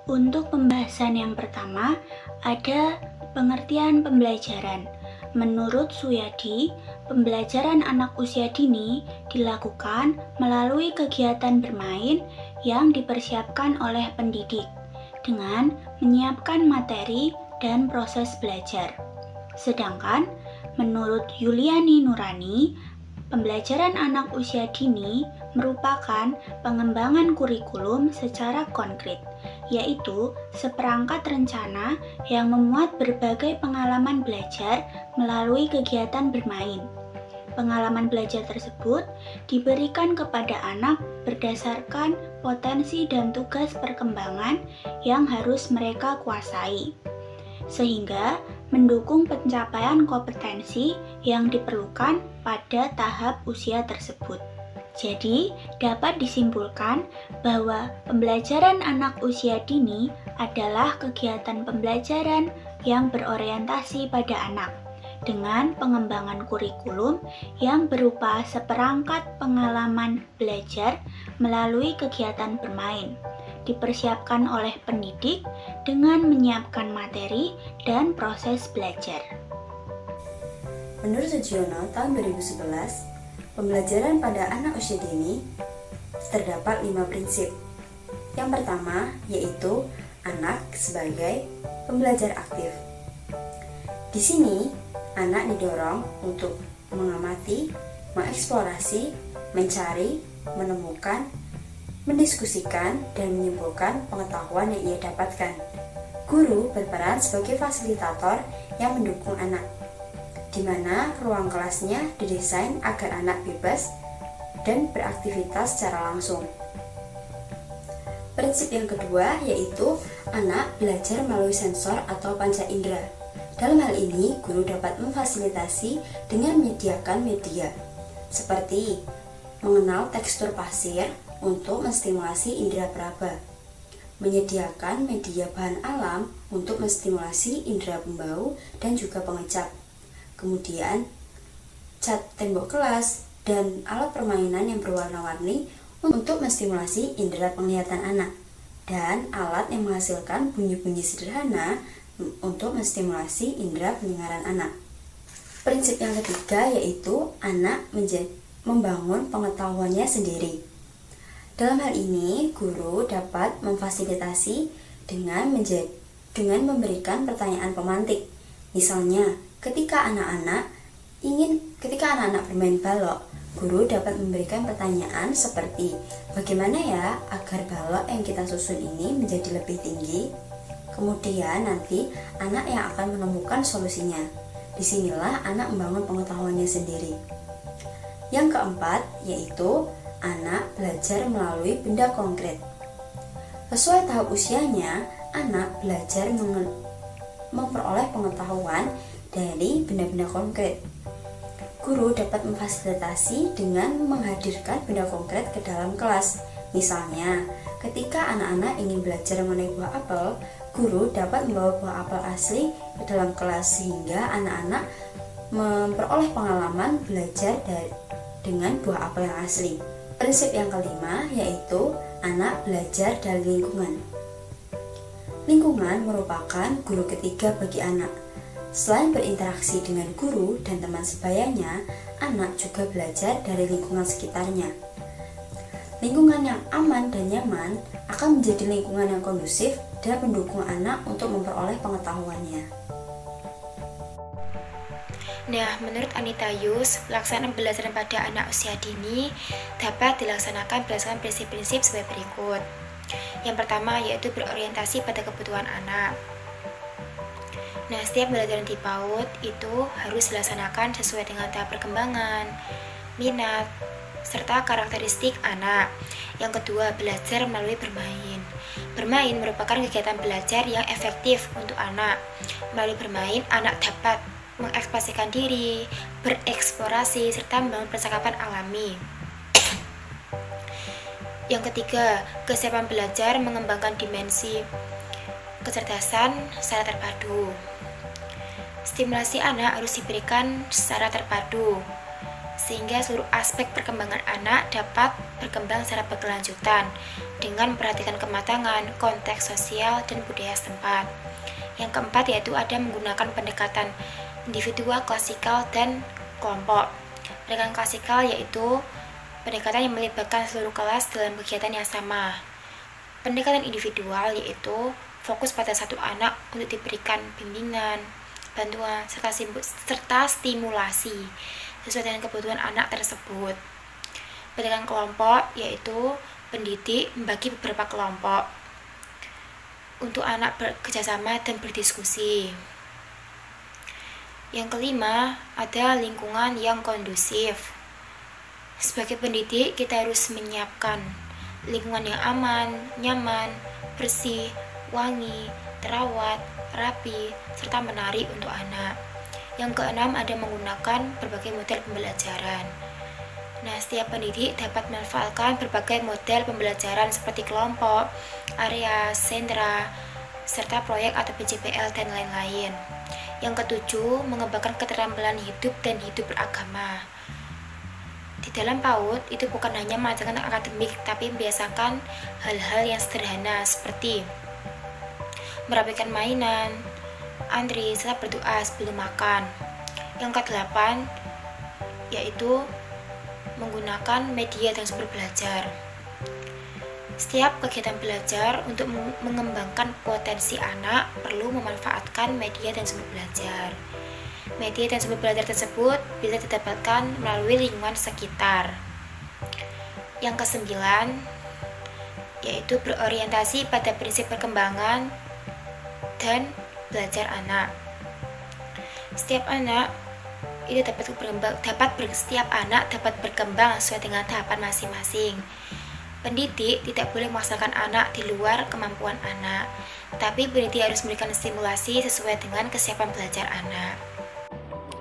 Untuk pembahasan yang pertama, ada pengertian pembelajaran. Menurut Suyadi, pembelajaran anak usia dini dilakukan melalui kegiatan bermain yang dipersiapkan oleh pendidik dengan menyiapkan materi dan proses belajar. Sedangkan menurut Yuliani Nurani, pembelajaran anak usia dini merupakan pengembangan kurikulum secara konkret, yaitu seperangkat rencana yang memuat berbagai pengalaman belajar melalui kegiatan bermain. Pengalaman belajar tersebut diberikan kepada anak berdasarkan potensi dan tugas perkembangan yang harus mereka kuasai, sehingga mendukung pencapaian kompetensi yang diperlukan pada tahap usia tersebut. Jadi, dapat disimpulkan bahwa pembelajaran anak usia dini adalah kegiatan pembelajaran yang berorientasi pada anak, dengan pengembangan kurikulum yang berupa seperangkat pengalaman belajar melalui kegiatan bermain, dipersiapkan oleh pendidik dengan menyiapkan materi dan proses belajar. Menurut Sugiono, tahun 2011, pembelajaran pada anak usia dini terdapat 5 prinsip. Yang pertama yaitu anak sebagai pembelajar aktif. Di sini, anak didorong untuk mengamati, mengeksplorasi, mencari, menemukan, mendiskusikan, dan menyimpulkan pengetahuan yang ia dapatkan. Guru berperan sebagai fasilitator yang mendukung anak, di mana ruang kelasnya didesain agar anak bebas dan beraktivitas secara langsung. Prinsip yang kedua yaitu anak belajar melalui sensor atau panca indera. Dalam hal ini, guru dapat memfasilitasi dengan menyediakan media, seperti mengenal tekstur pasir untuk menstimulasi indera peraba, menyediakan media bahan alam untuk menstimulasi indera pembau dan juga pengecap, kemudian cat tembok kelas dan alat permainan yang berwarna-warni untuk menstimulasi indera penglihatan anak, dan alat yang menghasilkan bunyi-bunyi sederhana untuk menstimulasi indera pendengaran anak. Prinsip yang ketiga yaitu anak membangun pengetahuannya sendiri. Dalam hal ini, guru dapat memfasilitasi dengan memberikan pertanyaan pemantik. Misalnya, ketika anak-anak bermain balok, guru dapat memberikan pertanyaan seperti, bagaimana ya agar balok yang kita susun ini menjadi lebih tinggi? Kemudian nanti anak yang akan menemukan solusinya. Disinilah anak membangun pengetahuannya sendiri. Yang keempat yaitu anak belajar melalui benda konkret. Sesuai tahap usianya, anak belajar memperoleh pengetahuan dari benda-benda konkret. Guru dapat memfasilitasi dengan menghadirkan benda konkret ke dalam kelas. Misalnya, ketika anak-anak ingin belajar mengenai buah apel, guru dapat membawa buah apel asli ke dalam kelas sehingga anak-anak memperoleh pengalaman belajar dengan buah apel yang asli. Prinsip yang kelima yaitu anak belajar dari lingkungan. Lingkungan merupakan guru ketiga bagi anak. Selain berinteraksi dengan guru dan teman sebayanya, anak juga belajar dari lingkungan sekitarnya. Lingkungan yang aman dan nyaman akan menjadi lingkungan yang kondusif dan mendukung anak untuk memperoleh pengetahuannya. Nah, menurut Anita Yus, pelaksanaan pembelajaran pada anak usia dini dapat dilaksanakan berdasarkan prinsip-prinsip sebagai berikut. Yang pertama yaitu berorientasi pada kebutuhan anak. Nah, setiap pembelajaran di PAUD itu harus dilaksanakan sesuai dengan tahap perkembangan, minat, serta karakteristik anak. Yang kedua, belajar melalui bermain. Bermain merupakan kegiatan belajar yang efektif untuk anak. Melalui bermain, anak dapat mengekspresikan diri, bereksplorasi, serta membangun percakapan alami. Yang ketiga, kesiapan belajar mengembangkan dimensi kecerdasan secara terpadu. Stimulasi anak harus diberikan secara terpadu. sehingga seluruh aspek perkembangan anak dapat berkembang secara berkelanjutan dengan memperhatikan kematangan, konteks sosial, dan budaya setempat. Yang keempat yaitu ada menggunakan pendekatan individual, klasikal, dan kelompok. Pendekatan klasikal yaitu pendekatan yang melibatkan seluruh kelas dalam kegiatan yang sama. Pendekatan individual yaitu fokus pada satu anak untuk diberikan bimbingan, bantuan, serta stimulasi sesuai dengan kebutuhan anak tersebut. Pendekatan kelompok yaitu pendidik membagi beberapa kelompok untuk anak bekerjasama dan berdiskusi. Yang kelima, ada lingkungan yang kondusif. Sebagai pendidik, kita harus menyiapkan lingkungan yang aman, nyaman, bersih, wangi, terawat, rapi, serta menarik untuk anak. Yang keenam, ada menggunakan berbagai model pembelajaran. Nah, setiap pendidik dapat memanfaatkan berbagai model pembelajaran seperti kelompok, area, sentra, serta proyek atau PJBL dan lain-lain. Yang ketujuh, mengembangkan keterampilan hidup dan hidup beragama. Di dalam PAUD itu bukan hanya mengajarkan akademik, tapi membiasakan hal-hal yang sederhana seperti merapikan mainan, antri, serta berdoa sebelum makan. Yang kedelapan yaitu menggunakan media dan sumber belajar. Setiap kegiatan belajar untuk mengembangkan potensi anak perlu memanfaatkan media dan sumber belajar. Media dan sumber belajar tersebut bisa didapatkan melalui lingkungan sekitar. Yang kesembilan yaitu berorientasi pada prinsip perkembangan dan belajar anak. Setiap anak dapat berkembang sesuai dengan tahapan masing-masing. Pendidik tidak boleh memaksakan anak di luar kemampuan anak, tapi pendidik harus memberikan stimulasi sesuai dengan kesiapan belajar anak.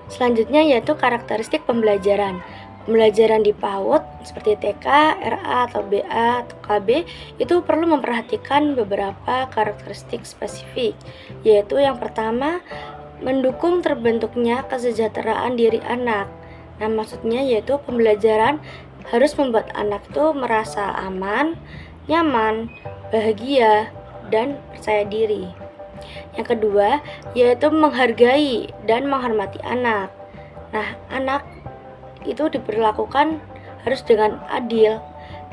Selanjutnya yaitu karakteristik pembelajaran. Pembelajaran di PAUD seperti TK, RA, atau BA, atau KB itu perlu memperhatikan beberapa karakteristik spesifik, yaitu yang pertama, mendukung terbentuknya kesejahteraan diri anak. Nah, maksudnya yaitu pembelajaran harus membuat anak itu merasa aman, nyaman, bahagia, dan percaya diri. Yang kedua, yaitu menghargai dan menghormati anak. Nah, anak itu diperlakukan harus dengan adil,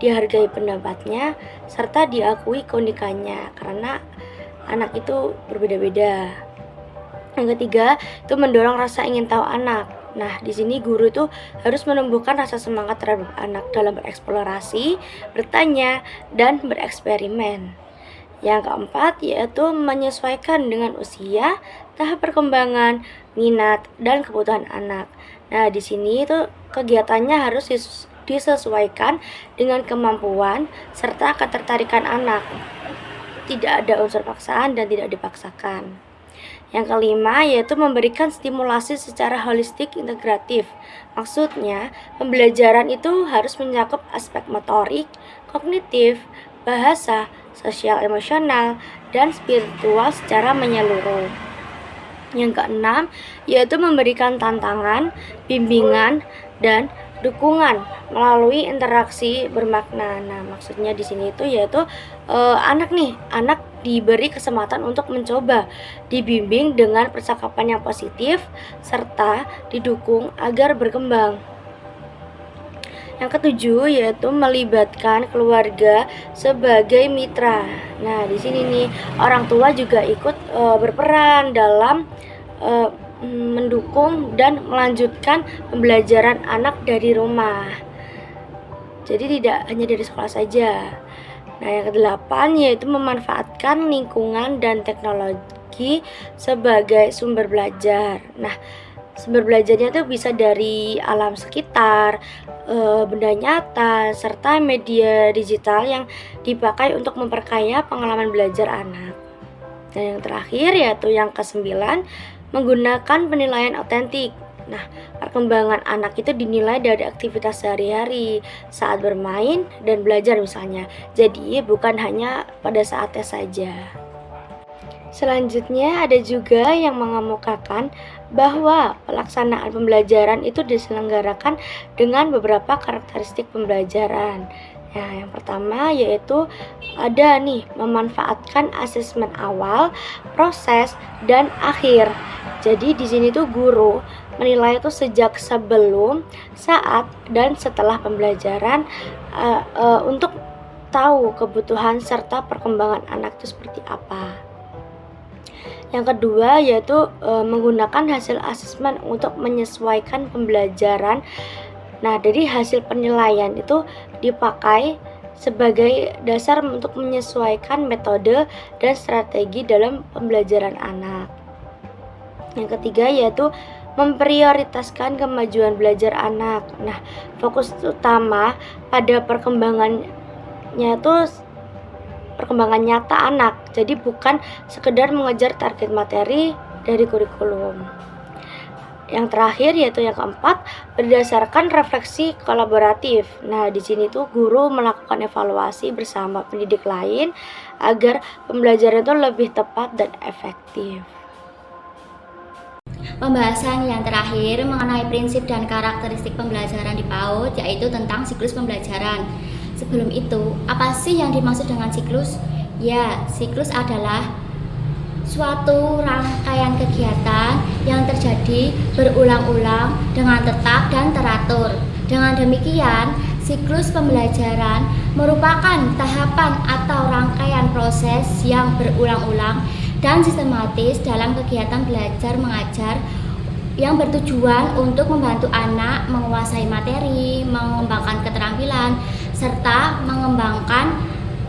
dihargai pendapatnya, serta diakui keunikannya, karena anak itu berbeda-beda. Yang ketiga, itu mendorong rasa ingin tahu anak. Nah, di sini guru itu harus menumbuhkan rasa semangat terhadap anak dalam bereksplorasi, bertanya, dan bereksperimen. Yang keempat, yaitu menyesuaikan dengan usia, tahap perkembangan, minat, dan kebutuhan anak. Nah, di sini itu kegiatannya harus disesuaikan dengan kemampuan serta ketertarikan anak. Tidak ada unsur paksaan dan tidak dipaksakan. Yang kelima, yaitu memberikan stimulasi secara holistik integratif. Maksudnya, pembelajaran itu harus mencakup aspek motorik, kognitif, bahasa, sosial emosional, dan spiritual secara menyeluruh. Yang keenam, yaitu memberikan tantangan, bimbingan, dan dukungan melalui interaksi bermakna. Nah, maksudnya di sini itu yaitu anak diberi kesempatan untuk mencoba, dibimbing dengan percakapan yang positif, serta didukung agar berkembang. Yang ketujuh yaitu melibatkan keluarga sebagai mitra. Nah, di sini nih orang tua juga ikut berperan dalam mendukung dan melanjutkan pembelajaran anak dari rumah. Jadi tidak hanya dari sekolah saja. Nah, yang kedelapan yaitu memanfaatkan lingkungan dan teknologi sebagai sumber belajar. Nah, sumber belajarnya itu bisa dari alam sekitar, benda nyata, serta media digital yang dipakai untuk memperkaya pengalaman belajar anak. Dan yang terakhir yaitu yang kesembilan, menggunakan penilaian otentik. Nah, perkembangan anak itu dinilai dari aktivitas sehari-hari, saat bermain dan belajar misalnya. Jadi bukan hanya pada saat tes saja. Selanjutnya ada juga yang mengemukakan bahwa pelaksanaan pembelajaran itu diselenggarakan dengan beberapa karakteristik pembelajaran. Nah, yang pertama yaitu ada memanfaatkan asesmen awal, proses, dan akhir. Jadi di sini tuh guru menilai itu sejak sebelum, saat, dan setelah pembelajaran untuk tahu kebutuhan serta perkembangan anak itu seperti apa. Yang kedua yaitu menggunakan hasil asesmen untuk menyesuaikan pembelajaran. Nah, dari hasil penilaian itu dipakai sebagai dasar untuk menyesuaikan metode dan strategi dalam pembelajaran anak. Yang ketiga yaitu memprioritaskan kemajuan belajar anak. Nah, fokus utama pada perkembangan nyata anak, jadi bukan sekedar mengejar target materi dari kurikulum. Yang terakhir yaitu yang keempat, berdasarkan refleksi kolaboratif. Nah, di sini tuh guru melakukan evaluasi bersama pendidik lain agar pembelajaran itu lebih tepat dan efektif. Pembahasan yang terakhir mengenai prinsip dan karakteristik pembelajaran di PAUD yaitu tentang siklus pembelajaran. Sebelum itu, apa sih yang dimaksud dengan siklus? Ya, siklus adalah suatu rangkaian kegiatan yang terjadi berulang-ulang dengan tetap dan teratur. Dengan demikian, siklus pembelajaran merupakan tahapan atau rangkaian proses yang berulang-ulang dan sistematis dalam kegiatan belajar mengajar yang bertujuan untuk membantu anak menguasai materi, mengembangkan keterampilan, serta mengembangkan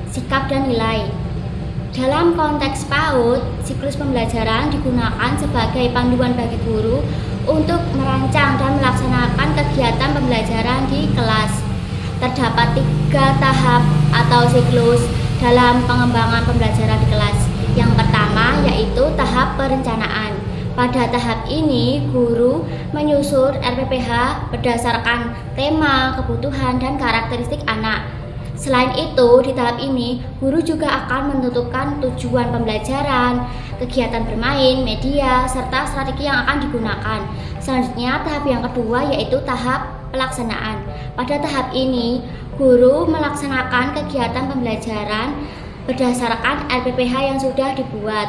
sikap dan nilai. Dalam konteks PAUD, siklus pembelajaran digunakan sebagai panduan bagi guru untuk merancang dan melaksanakan kegiatan pembelajaran di kelas. Terdapat 3 tahap atau siklus dalam pengembangan pembelajaran di kelas. Yang pertama yaitu tahap perencanaan. Pada tahap ini, guru menyusun RPPH berdasarkan tema, kebutuhan, dan karakteristik anak. Selain itu, di tahap ini, guru juga akan menentukan tujuan pembelajaran, kegiatan bermain, media, serta strategi yang akan digunakan. Selanjutnya, tahap yang kedua yaitu tahap pelaksanaan. Pada tahap ini, guru melaksanakan kegiatan pembelajaran berdasarkan RPPH yang sudah dibuat.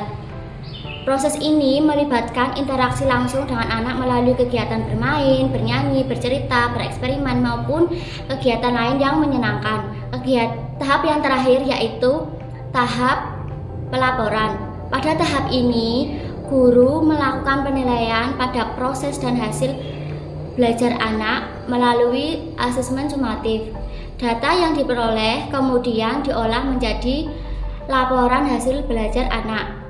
Proses ini melibatkan interaksi langsung dengan anak melalui kegiatan bermain, bernyanyi, bercerita, bereksperimen, maupun kegiatan lain yang menyenangkan. Tahap yang terakhir yaitu tahap pelaporan. Pada tahap ini, guru melakukan penilaian pada proses dan hasil belajar anak melalui asesmen sumatif. Data yang diperoleh kemudian diolah menjadi laporan hasil belajar anak.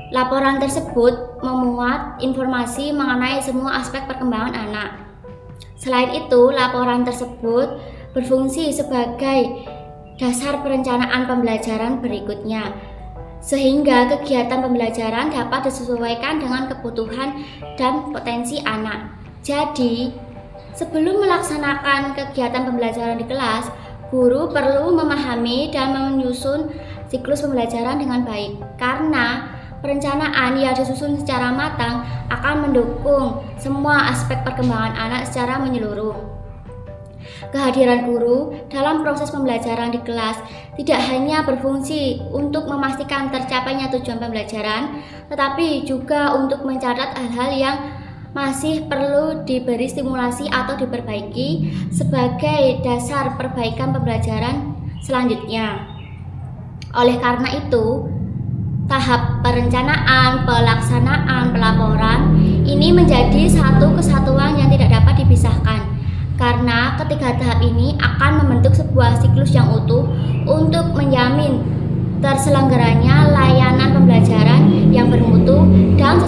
Laporan tersebut memuat informasi mengenai semua aspek perkembangan anak. Selain itu, laporan tersebut berfungsi sebagai dasar perencanaan pembelajaran berikutnya, sehingga kegiatan pembelajaran dapat disesuaikan dengan kebutuhan dan potensi anak. Jadi, sebelum melaksanakan kegiatan pembelajaran di kelas, guru perlu memahami dan menyusun siklus pembelajaran dengan baik, karena perencanaan yang disusun secara matang akan mendukung semua aspek perkembangan anak secara menyeluruh. Kehadiran guru dalam proses pembelajaran di kelas tidak hanya berfungsi untuk memastikan tercapainya tujuan pembelajaran, tetapi juga untuk mencatat hal-hal yang masih perlu diberi stimulasi atau diperbaiki sebagai dasar perbaikan pembelajaran selanjutnya. Oleh karena itu, tahap perencanaan, pelaksanaan, pelaporan ini menjadi satu kesatuan yang tidak dapat dipisahkan, karena ketiga tahap ini akan membentuk sebuah siklus yang utuh untuk menjamin terselenggaranya layanan pembelajaran yang bermutu dan